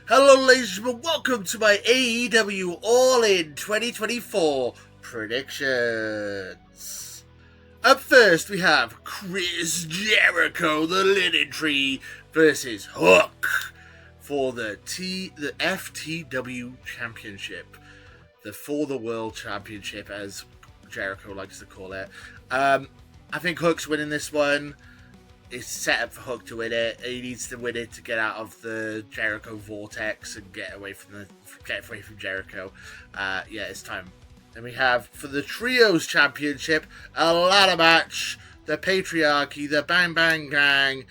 Hello ladies and gentlemen, welcome to my AEW All In 2024 predictions. Up first we have Chris Jericho, the Linen Tree, versus Hook for the FTW Championship. The For the World Championship, as Jericho likes to call it. I think Hook's winning this one. It's set up for Hook to win it. He needs to win it to get out of the Jericho vortex and get away from Jericho. It's time. Then we have for the Trios Championship a ladder match: the Patriarchy, the Bang Bang Gang,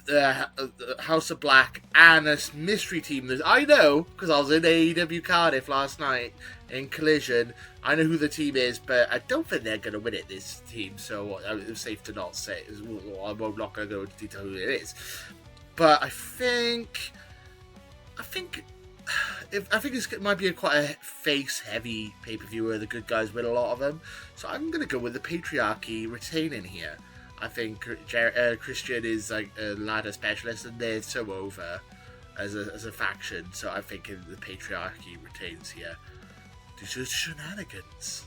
the House of Black, and a mystery team. I know because I was in AEW Cardiff last night in Collision. I know who the team is, but I don't think they're going to win it, this team, so it's safe to not say. I'm not going to go into detail who it is. But I think it might be quite a face-heavy pay-per-view where the good guys win a lot of them. So I'm going to go with the Patriarchy retaining here. I think Christian is like a ladder specialist, and they're so over as a faction. So I think the Patriarchy retains here. These are shenanigans.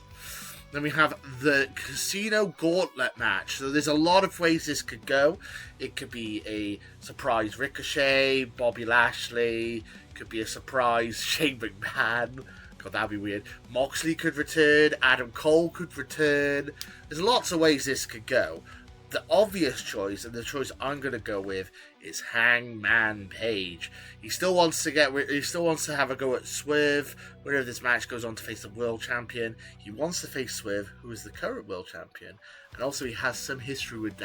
Then we have the Casino Gauntlet match. So there's a lot of ways this could go. It could be a surprise Ricochet, Bobby Lashley. It could be a surprise Shane McMahon. God, that'd be weird. Moxley could return. Adam Cole could return. There's lots of ways this could go. The obvious choice, and the choice I'm going to go with, is Hangman Page. He still wants to have a go at Swerve whenever this match goes on to face the world champion. He wants to face Swerve, who is the current world champion, and also he has some history with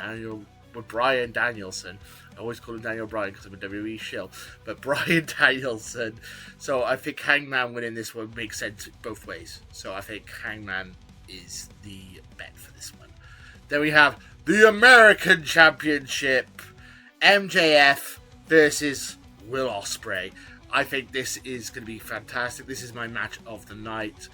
Bryan Danielson. I always call him Daniel Bryan because I'm a WWE shill, but Bryan Danielson. So I think Hangman winning this one makes sense both ways. So I think Hangman is the bet for this one. Then we have the American Championship, MJF versus Will Ospreay. I think this is going to be fantastic. This is my match of the night.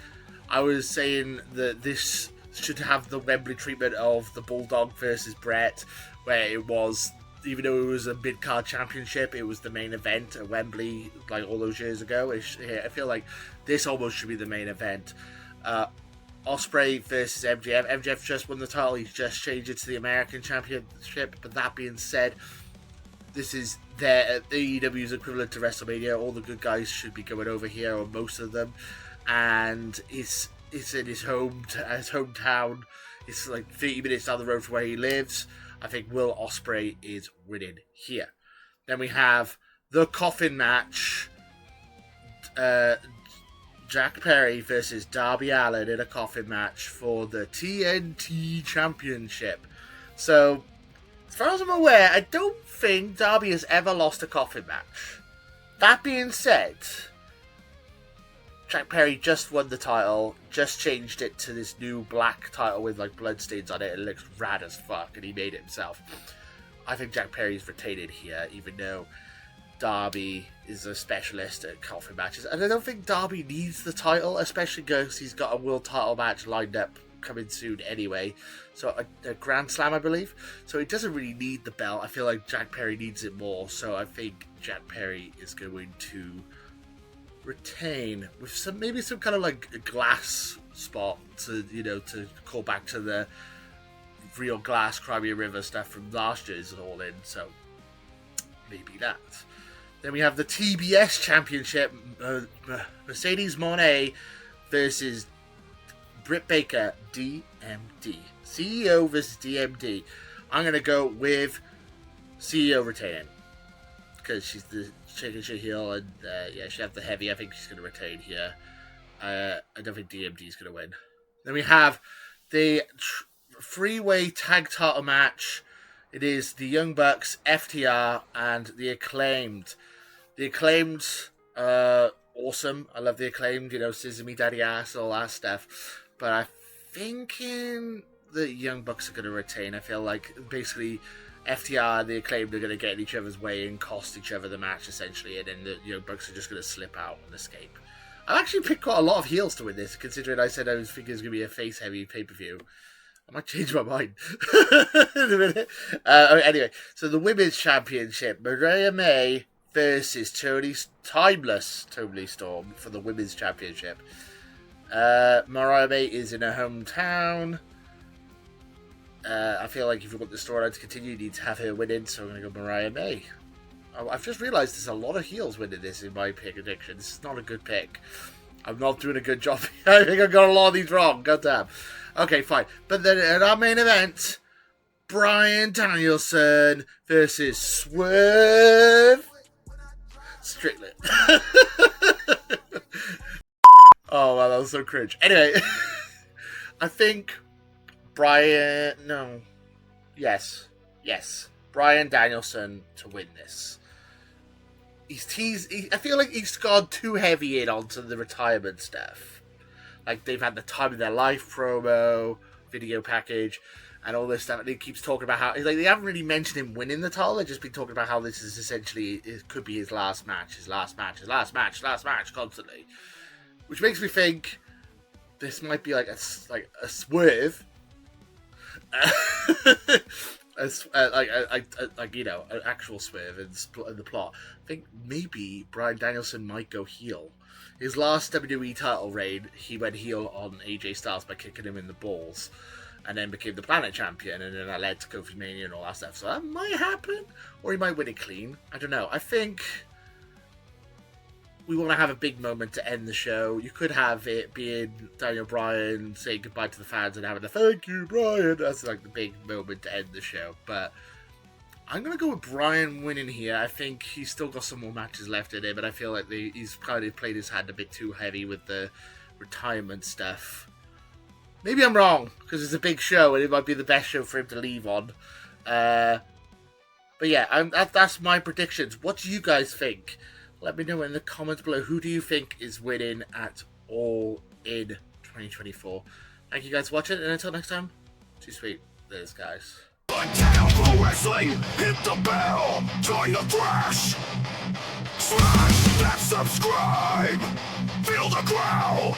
I was saying that this should have the Wembley treatment of the Bulldog versus Brett, where it was, even though it was a mid-card championship, it was the main event at Wembley like all those years ago. I feel like this almost should be the main event. Ospreay versus MJF. MJF just won the title. He's just changed it to the American Championship. But that being said, this is AEW's equivalent to WrestleMania. All the good guys should be going over here, or most of them. And it's in his hometown. It's like 30 minutes down the road from where he lives. I think Will Ospreay is winning here. Then we have the Coffin match. Jack Perry versus Darby Allin in a coffin match for the TNT Championship. So, as far as I'm aware, I don't think Darby has ever lost a coffin match. That being said, Jack Perry just won the title, just changed it to this new black title with like bloodstains on it. It looks rad as fuck, and he made it himself. I think Jack Perry's retaining here, even though Darby is a specialist at coffin matches, and I don't think Darby needs the title, especially because he's got a world title match lined up coming soon anyway. So a Grand Slam, I believe. So he doesn't really need the belt. I feel like Jack Perry needs it more. So I think Jack Perry is going to retain with maybe some kind of like a glass spot to call back to the real glass Crimea River stuff from last year's All In. So maybe that. Then we have the TBS Championship, Mercedes Moné versus Britt Baker, DMD. CEO versus DMD. I'm going to go with CEO retaining, because she's the chicken shit heel, and she have the heavy. I think she's going to retain here. I don't think DMD is going to win. Then we have the three-way tag title match. It is the Young Bucks, FTR, and the Acclaimed. The Acclaimed, awesome. I love the Acclaimed, Scissor Me Daddy Ass, all that stuff. But I'm thinking the Young Bucks are going to retain. I feel like basically FTR and the Acclaimed are going to get in each other's way and cost each other the match, essentially. And then the Young Bucks are just going to slip out and escape. I've actually picked quite a lot of heels to win this, considering I said I was thinking it was going to be a face-heavy pay-per-view. I might change my mind in a minute. Anyway, so the Women's Championship, Mariah May versus Timeless Toni Storm for the Women's Championship. Mariah is in her hometown. I feel like if you want the storyline to continue, you need to have her winning, so I'm going to go Mariah May. I've just realised there's a lot of heels winning this in my pick prediction. This is not a good pick. I'm not doing a good job. I think I got a lot of these wrong. Goddamn. Okay, fine. But then at our main event, Bryan Danielson versus Swerve Strickland. Oh, wow, that was so cringe. Anyway, I think Yes. Bryan Danielson to win this. I feel like he's gone too heavy in onto the retirement stuff. Like, they've had the time of their life promo, video package, and all this stuff. And he keeps talking about how, like, they haven't really mentioned him winning the title. They've just been talking about how this is essentially, it could be his last match, constantly. Which makes me think this might be like a swerve. An actual swerve in the plot. I think maybe Bryan Danielson might go heel. His last WWE title reign, he went heel on AJ Styles by kicking him in the balls, and then became the Planet Champion, and then that led to Kofi Mania and all that stuff. So that might happen, or he might win it clean. I don't know. I think we want to have a big moment to end the show. You could have it being Daniel Bryan saying goodbye to the fans and having a thank you, Bryan. That's like the big moment to end the show. But I'm going to go with Bryan winning here. I think he's still got some more matches left in him, but I feel like he's kind of played his hand a bit too heavy with the retirement stuff. Maybe I'm wrong, because it's a big show and it might be the best show for him to leave on. But yeah, that's my predictions. What do you guys think? Let me know in the comments below. Who do you think is winning at All In 2024? Thank you guys for watching, and until next time, too sweet. There's guys. PotatoProWrestling, hit the bell, join the thrash. Smash that subscribe, feel the growl.